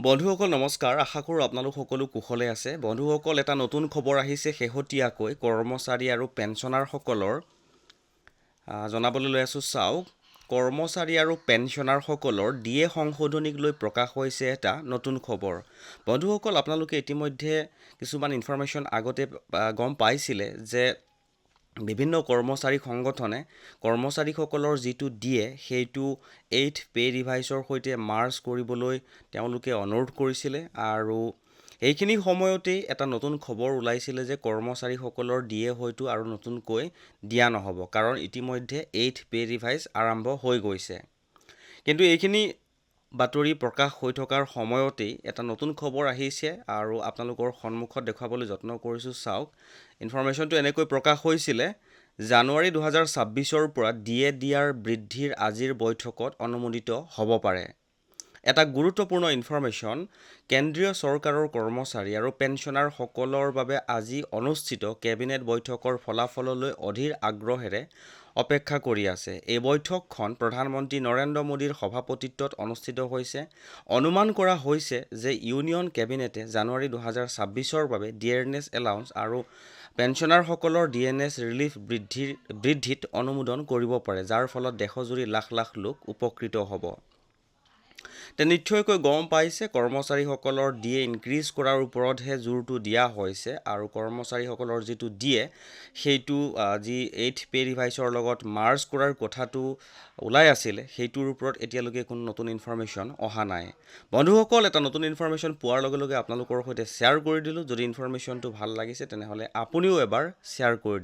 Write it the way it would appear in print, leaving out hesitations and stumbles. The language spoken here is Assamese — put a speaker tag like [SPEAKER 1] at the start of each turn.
[SPEAKER 1] বন্ধুসকল নমস্কাৰ, আশা কৰোঁ আপোনালোক সকলো কুশলে আছে। বন্ধুসকল, এটা নতুন খবৰ আহিছে শেহতীয়াকৈ কৰ্মচাৰী আৰু পেঞ্চনাৰসকলৰ জনাবলৈ লৈ আছোঁ। চাওক, কৰ্মচাৰী আৰু পেঞ্চনাৰসকলৰ DA সংশোধনীক লৈ প্ৰকাশ হৈছে এটা নতুন খবৰ। বন্ধুসকল, আপোনালোকে ইতিমধ্যে কিছুমান ইনফৰমেশ্যন আগতে গম পাইছিলে যে বিভিন্ন কৰ্মচাৰী সংগঠনে কৰ্মচাৰীসকলৰ যিটো DA সেইটো 8th পে ৰিভাইজৰ সৈতে মাৰ্জ কৰিবলৈ তেওঁলোকে অনুৰোধ কৰিছিলে, আৰু এইখিনি সময়তেই এটা নতুন খবৰ ওলাইছিলে যে কৰ্মচাৰীসকলৰ DA হয়তো আৰু নতুনকৈ দিয়া নহ'ব, কাৰণ ইতিমধ্যে 8th পে ৰিভাইজ আৰম্ভ হৈ গৈছে। কিন্তু এইখিনি বাতৰি প্ৰকাশ হৈ থকাৰ সময়তেই এটা নতুন খবৰ আহিছে আৰু আপোনালোকৰ সন্মুখত দেখুৱাবলৈ যত্ন কৰিছোঁ। চাওক, ইনফৰমেশ্যনটো এনেকৈ প্ৰকাশ হৈছিলে, জানুৱাৰী 2026ৰ পৰা DA দিয়াৰ বৃদ্ধিৰ আজিৰ বৈঠকত অনুমোদিত হ'ব পাৰে। এটা গুৰুত্বপূৰ্ণ ইনফৰমেশ্যন, কেন্দ্ৰীয় চৰকাৰৰ কৰ্মচাৰী আৰু পেঞ্চনাৰসকলৰ বাবে আজি অনুষ্ঠিত কেবিনেট বৈঠকৰ ফলাফললৈ অধীৰ আগ্ৰহেৰে অপেক্ষা কৰি আছে। এই বৈঠকখন প্ৰধানমন্ত্ৰী নৰেন্দ্ৰ মোদীৰ সভাপতিত্বত অনুষ্ঠিত হৈছে। অনুমান কৰা হৈছে যে ইউনিয়ন কেবিনেটে জানুৱাৰী 2026ৰ বাবে ডিয়াৰনেছ এলাউন্স আৰু পেঞ্চনাৰসকলৰ DNS ৰিলিফ বৃদ্ধিত অনুমোদন কৰিব পাৰে, যাৰ ফলত দেশজুৰি লাখ লাখ লোক উপকৃত হ'ব। নিশ্চয়কৈ গম পাইছে, কৰ্মচাৰীসকলৰ DA ইনক্ৰিজ কৰাৰ ওপৰতহে জোৰটো দিয়া হৈছে, আৰু কৰ্মচাৰীসকলৰ যিটো DA সেইটো যি 8th পে ৰিভাইজৰ লগত মাৰ্জ কৰাৰ কথাটো ওলাই আছিলে, সেইটোৰ ওপৰত এতিয়ালৈকে কোনো নতুন ইনফৰমেশ্যন অহা নাই। বন্ধুসকল, এটা নতুন ইনফৰমেশ্যন পোৱাৰ লগে লগে আপোনালোকৰ সৈতে শ্বেয়াৰ কৰি দিলোঁ। যদি ইনফৰমেশ্যনটো ভাল লাগিছে তেনেহ'লে আপুনিও এবাৰ শ্বেয়াৰ কৰি